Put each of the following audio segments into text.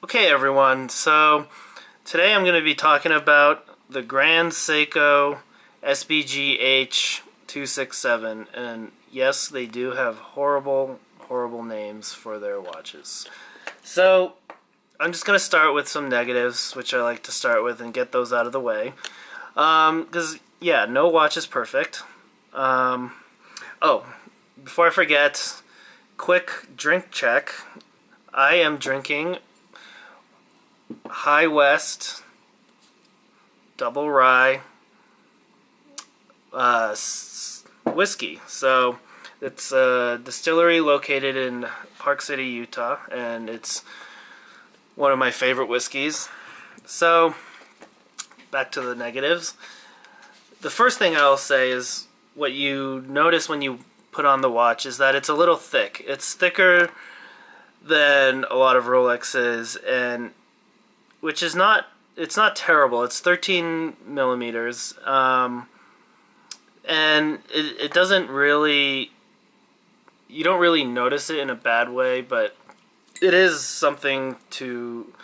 Okay everyone, so today I'm going to be talking about the Grand Seiko SBGH 267, and yes, they do have horrible names for their watches. So I'm just going to start with some negatives, which I like to start with and get those out of the way. Because yeah, no watch is perfect. Oh, before I forget, quick drink check. I am drinking High West double rye whiskey. So it's a distillery located in Park City, Utah, and it's one of my favorite whiskeys. So back to the negatives. The first thing I'll say is what you notice when you put on the watch is that it's a little thick. It's thicker than a lot of Rolexes, and which is not, it's not terrible. It's 13 millimeters, and it doesn't really, you don't really notice it in a bad way, but it is something to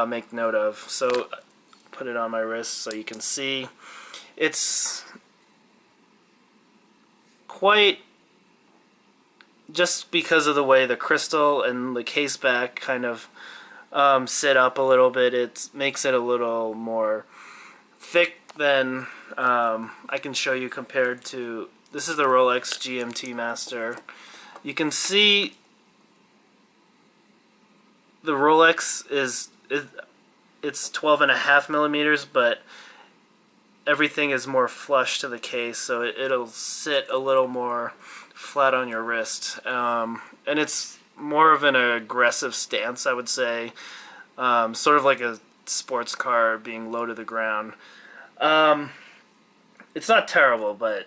make note of. So put it on my wrist so you can see. It's quite, just because of the way the crystal and the case back kind of sit up a little bit, it makes it a little more thick than I can show you compared to, this is the Rolex GMT Master. You can see the Rolex it's 12.5 millimeters, but everything is more flush to the case, so it'll sit a little more flat on your wrist, and it's more of an aggressive stance, I would say, sort of like a sports car being low to the ground. It's not terrible, but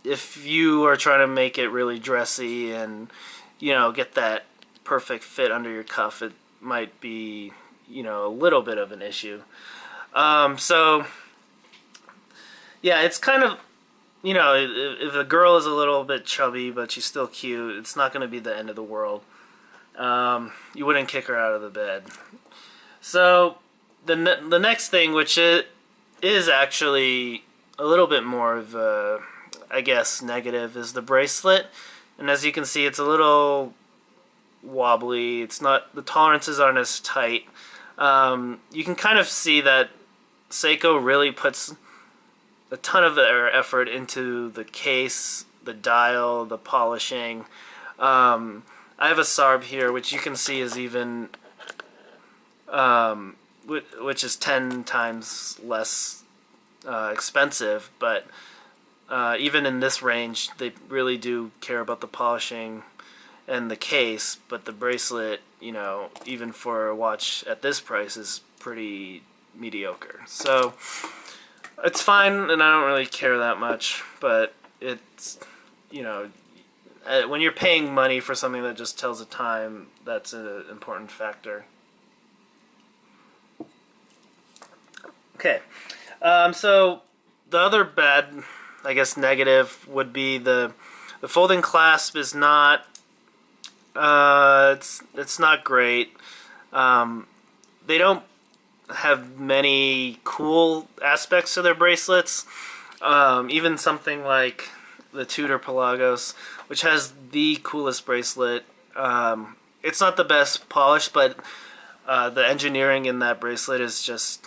if you are trying to make it really dressy and, you know, get that perfect fit under your cuff, it might be, you know, a little bit of an issue. So yeah, it's kind of, you know, if a girl is a little bit chubby but she's still cute, it's not going to be the end of the world. You wouldn't kick her out of the bed. So the next thing, which is actually a little bit more of a, I guess, negative, is the bracelet. And as you can see, it's a little wobbly. It's not, the tolerances aren't as tight. You can kind of see that Seiko really puts a ton of their effort into the case, the dial, the polishing. I have a Sarb here, which you can see is even, which is 10 times less expensive, but even in this range, they really do care about the polishing and the case, but the bracelet, you know, even for a watch at this price, is pretty mediocre. So it's fine, and I don't really care that much, but it's, you know, when you're paying money for something that just tells the time, that's an important factor. Okay, so the other bad, I guess, negative would be the folding clasp is not, it's not great. They don't have many cool aspects to their bracelets. Even something like the Tudor Pelagos, which has the coolest bracelet. It's not the best polish, but the engineering in that bracelet is just,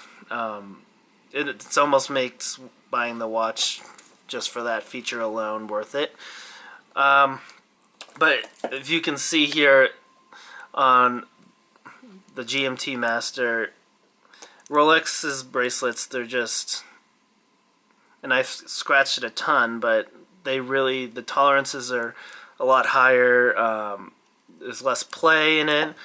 it almost makes buying the watch just for that feature alone worth it. But if you can see here on the GMT Master, Rolex's bracelets, they're just, and I've scratched it a ton, but they really, the tolerances are a lot higher. There's less play in it.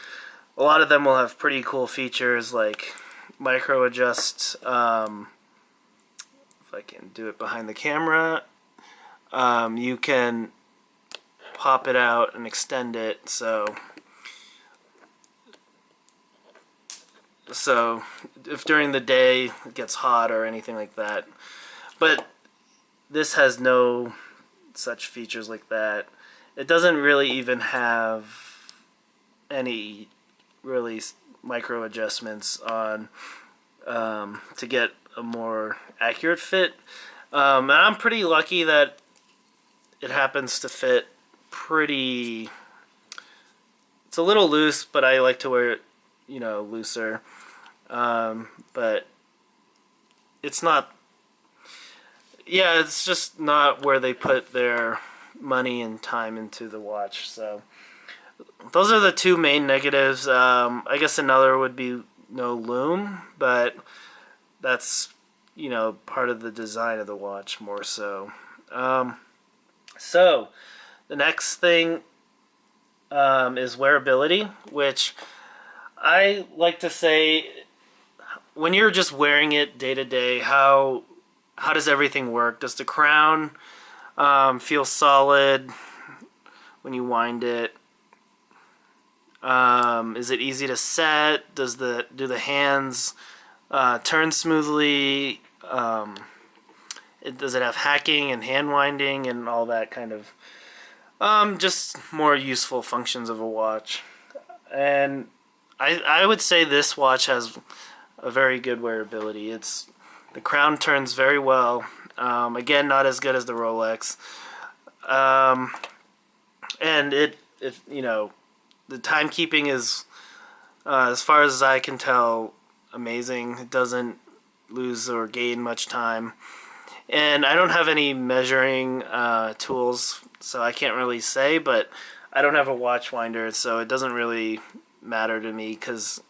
A lot of them will have pretty cool features like micro adjust. If I can do it behind the camera, you can pop it out and extend it. So if during the day it gets hot or anything like that. But this has no such features like that. It doesn't really even have any really micro adjustments on to get a more accurate fit. And I'm pretty lucky that it happens to fit pretty. It's a little loose, but I like to wear it, looser. But it's not. Yeah, it's just not where they put their money and time into the watch. So those are the two main negatives. I guess another would be no loom, but that's part of the design of the watch more so. So the next thing is wearability, which I like to say, when you're just wearing it day to day, how does everything work? Does the crown feel solid when you wind it? Is it easy to set? Do the hands turn smoothly? Does it have hacking and hand winding and all that kind of just more useful functions of a watch? And I would say this watch has a very good wearability. The crown turns very well. Again, not as good as the Rolex. And the timekeeping is, as far as I can tell, amazing. It doesn't lose or gain much time. And I don't have any measuring tools, so I can't really say, but I don't have a watch winder, so it doesn't really matter to me, because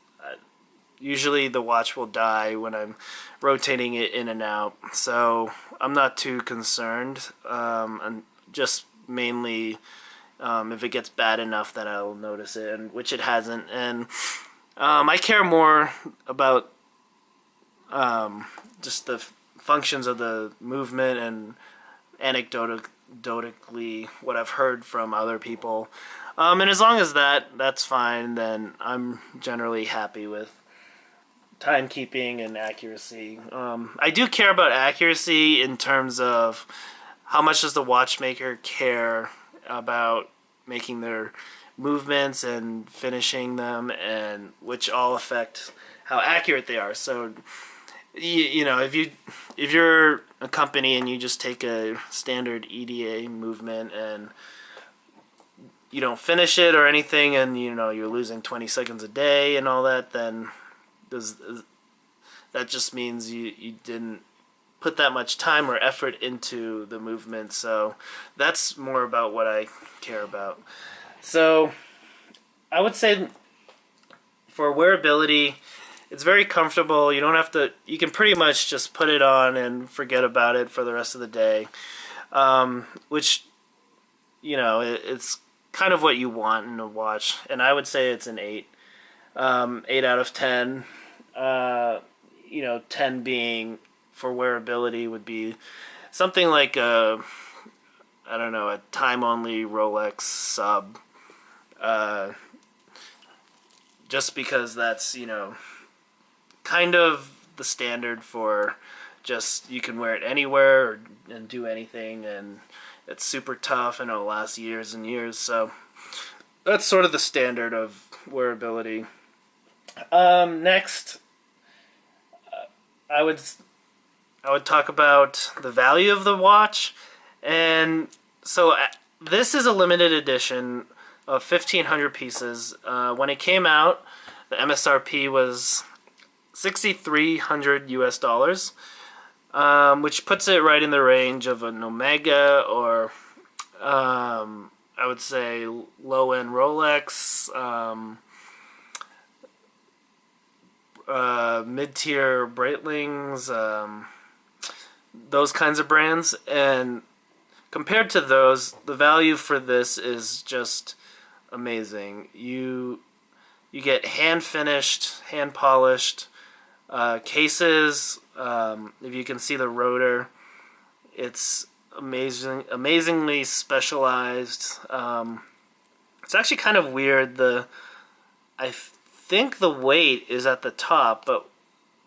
usually the watch will die when I'm rotating it in and out. So I'm not too concerned, and just mainly if it gets bad enough that I'll notice it, and which it hasn't. And I care more about just the functions of the movement and anecdotally what I've heard from other people. And as long as that's fine, then I'm generally happy with timekeeping and accuracy. I do care about accuracy in terms of how much does the watchmaker care about making their movements and finishing them, and which all affect how accurate they are. So if you're a company and you just take a standard EDA movement and you don't finish it or anything, and you're losing 20 seconds a day and all that, then that just means you didn't put that much time or effort into the movement. So that's more about what I care about. So I would say for wearability, it's very comfortable. You don't have to. You can pretty much just put it on and forget about it for the rest of the day, which it's kind of what you want in a watch. And I would say it's an 8, 8 out of 10. 10 being for wearability would be something like a time-only Rolex sub. Just because that's kind of the standard for just you can wear it anywhere and do anything, and it's super tough and it'll last years and years. So that's sort of the standard of wearability. Next, I would talk about the value of the watch. And so this is a limited edition of 1,500 pieces. When it came out, the MSRP was $6,300 US, which puts it right in the range of an Omega or I would say low-end Rolex, mid-tier Breitlings, those kinds of brands. And compared to those, the value for this is just amazing. You get hand-finished, hand-polished cases. If you can see the rotor, it's amazingly specialized. It's actually kind of weird. I think the weight is at the top, but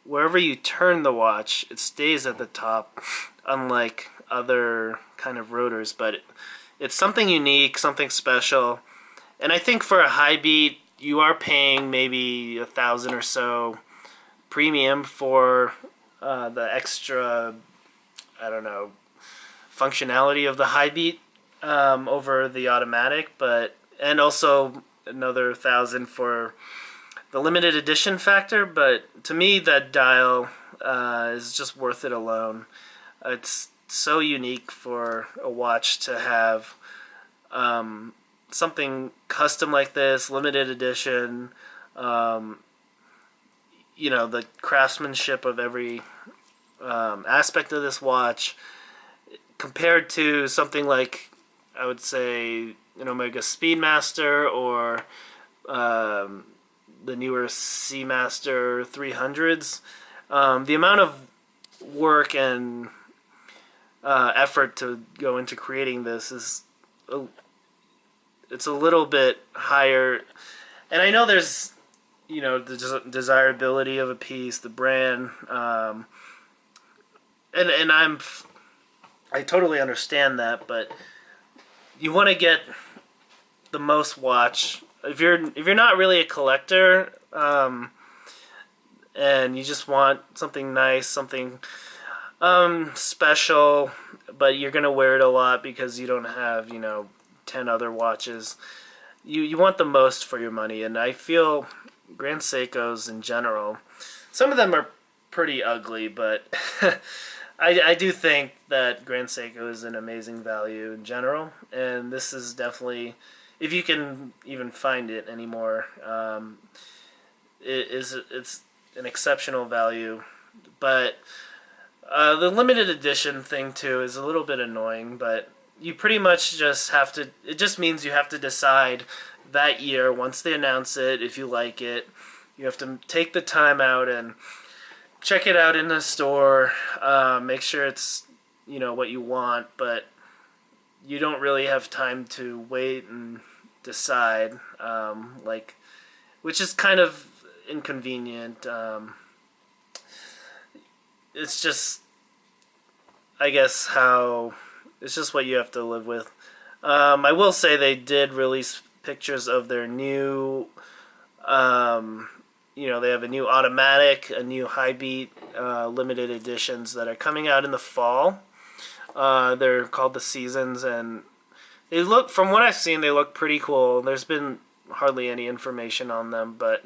wherever you turn the watch, it stays at the top, unlike other kind of rotors. But it's something unique, something special. And I think for a high beat you are paying maybe $1,000 or so premium for the extra, I don't know, functionality of the high beat over the automatic, and also another $1,000 for the limited edition factor. But to me, that dial is just worth it alone. It's so unique for a watch to have something custom like this, limited edition. The craftsmanship of every aspect of this watch, compared to something like, I would say, an Omega Speedmaster or the newer Seamaster 300s. The amount of work and effort to go into creating this is it's a little bit higher, and I know there's the desirability of a piece, the brand, and I totally understand that, but you want to get the most watch if you're not really a collector, and you just want something nice, something special, but you're gonna wear it a lot because you don't have 10 other watches. You want the most for your money, and I feel Grand Seikos in general, some of them are pretty ugly, but I do think that Grand Seiko is an amazing value in general, and this is definitely, if you can even find it anymore, it's an exceptional value. But the limited edition thing too is a little bit annoying, but you pretty much just have to, it just means you have to decide that year, once they announce it, if you like it. You have to take the time out and check it out in the store, make sure it's what you want, but you don't really have time to wait and decide, which is kind of inconvenient. It's just, I guess, it's just what you have to live with. I will say they did release pictures of their new, they have a new automatic, a new high beat, limited editions that are coming out in the fall. They're called the Seasons, and they look, from what I've seen, they look pretty cool. There's been hardly any information on them, but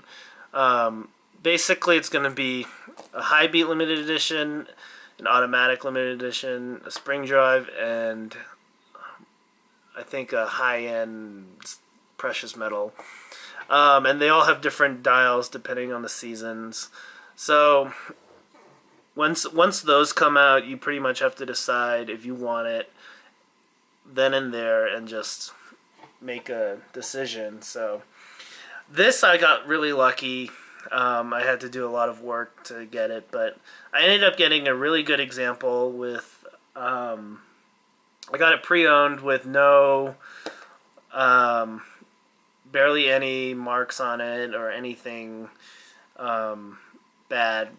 basically it's going to be a high beat limited edition, an automatic limited edition, a spring drive, and I think a high-end precious metal. And they all have different dials depending on the seasons. So once those come out, you pretty much have to decide if you want it then and there and just make a decision. So this, I got really lucky. I had to do a lot of work to get it, but I ended up getting a really good example with, I got it pre-owned with no, barely any marks on it or anything bad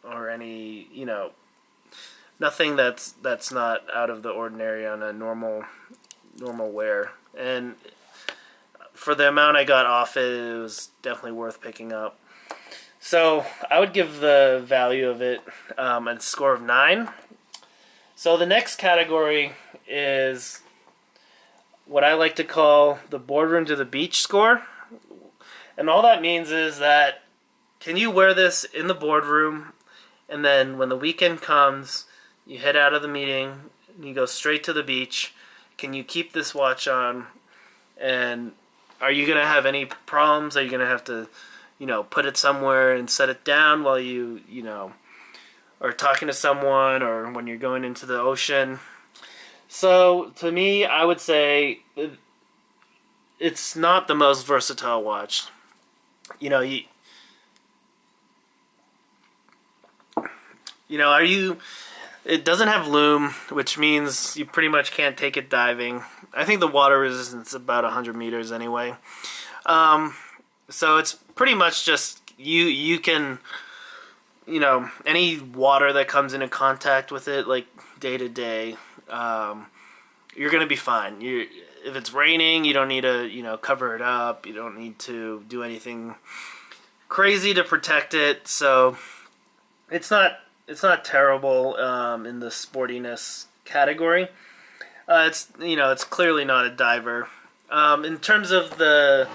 or any, nothing that's not out of the ordinary on a normal wear. And for the amount I got off it, it was definitely worth picking up. So I would give the value of it a score of 9. So the next category is what I like to call the boardroom to the beach score. And all that means is that, can you wear this in the boardroom, and then when the weekend comes, you head out of the meeting, and you go straight to the beach. Can you keep this watch on? And are you going to have any problems? Are you going to have to, put it somewhere and set it down while you are talking to someone, or when you're going into the ocean? So, to me, I would say it's not the most versatile watch. It doesn't have loom, which means you pretty much can't take it diving. I think the water resistance is about 100 meters anyway. So it's pretty much just, you can, any water that comes into contact with it, like day to day, you're going to be fine. if it's raining, you don't need to, cover it up. You don't need to do anything crazy to protect it. So it's not terrible in the sportiness category. It's clearly not a diver. In terms of the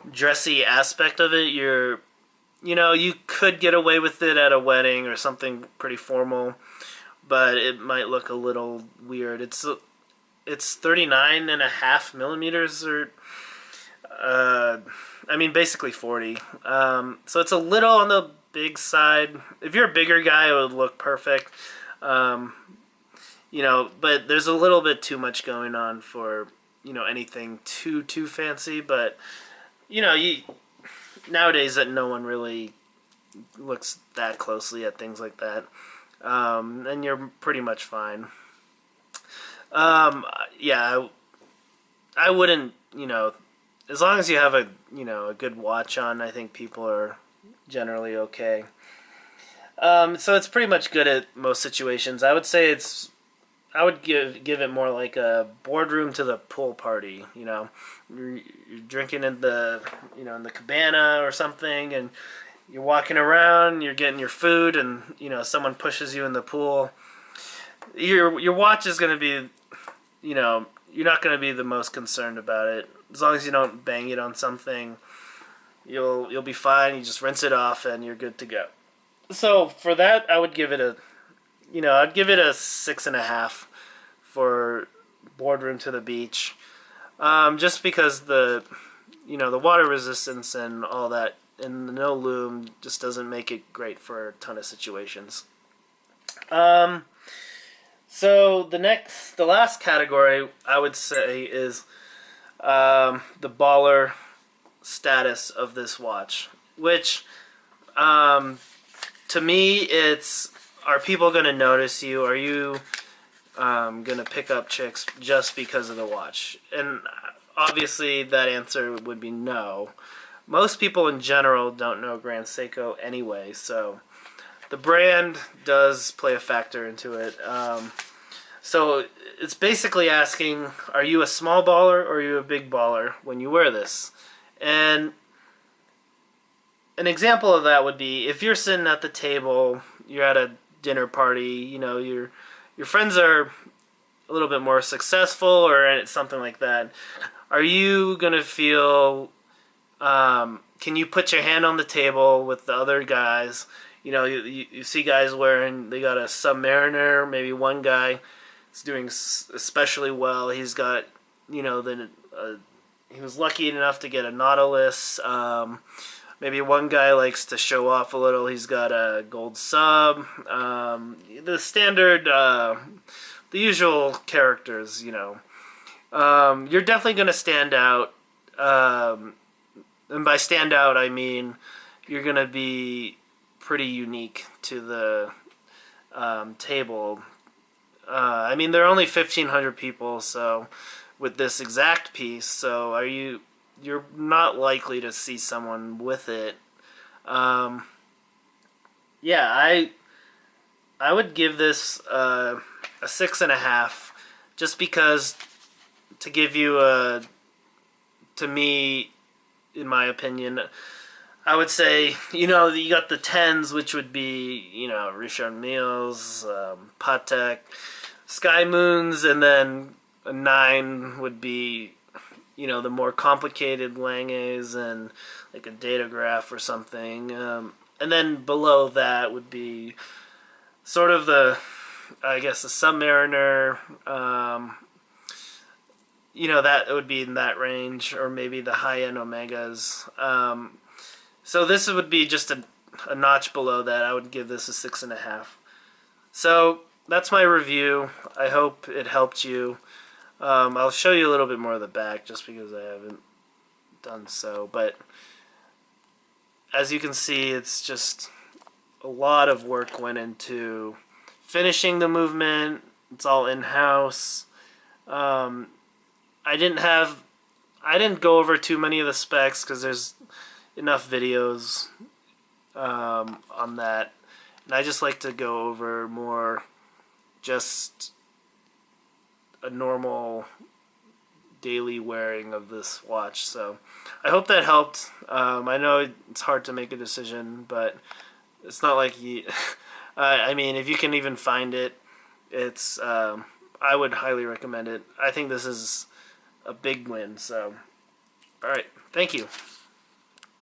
dressy aspect of it, you could get away with it at a wedding or something pretty formal, but it might look a little weird. It's 39.5 millimeters, or basically 40. So it's a little on the big side. If you're a bigger guy, it would look perfect. But there's a little bit too much going on for anything too fancy. But nowadays that no one really looks that closely at things like that, and you're pretty much fine. I wouldn't, as long as you have a good watch on, I think people are generally okay. So it's pretty much good at most situations. I would give it more like a boardroom to the pool party. You're drinking in the in the cabana or something, and you're walking around, you're getting your food, and someone pushes you in the pool. Your watch is going to be, you're not going to be the most concerned about it. As long as you don't bang it on something, you'll be fine. You just rinse it off and you're good to go. So for that, I would give it I'd give it a 6.5 for boardroom to the beach. Just because the water resistance and all that, and the no loom just doesn't make it great for a ton of situations. So the last category I would say is the baller status of this watch, which to me it's, are people going to notice you? Are you going to pick up chicks just because of the watch? And obviously that answer would be no. Most people in general don't know Grand Seiko anyway, so the brand does play a factor into it. So it's basically asking, are you a small baller or are you a big baller when you wear this? And an example of that would be if you're sitting at the table, you're at a dinner party, your friends are a little bit more successful or something like that. Are you going to feel, can you put your hand on the table with the other guys? You see guys they got a Submariner, maybe one guy is doing especially well. He's got, he was lucky enough to get a Nautilus. Maybe one guy likes to show off a little. He's got a gold sub. The standard, the usual characters, You're definitely going to stand out. And by stand out, I mean you're going to be pretty unique to the table. There are only 1,500 people, so with this exact piece, so you're not likely to see someone with it. I would give this a 6.5, just because, to give you to me, in my opinion, I would say, you got the 10s, which would be, Richard Milles, Patek, Sky Moons, and then a 9 would be, the more complicated Langes and like a Datograph or something. And then below that would be sort of the Submariner, that would be in that range, or maybe the high-end Omegas. So this would be just a notch below that. I would give this a 6.5. So that's my review. I hope it helped you. I'll show you a little bit more of the back just because I haven't done so. But as you can see, it's just a lot of work went into finishing the movement. It's all in-house. I didn't go over too many of the specs because there's enough videos on that, and I just like to go over more just a normal daily wearing of this watch. So I hope that helped. I know it's hard to make a decision, but it's not like you. I mean, if you can even find it, it's. I would highly recommend it. I think this is a big win. So, all right, thank you.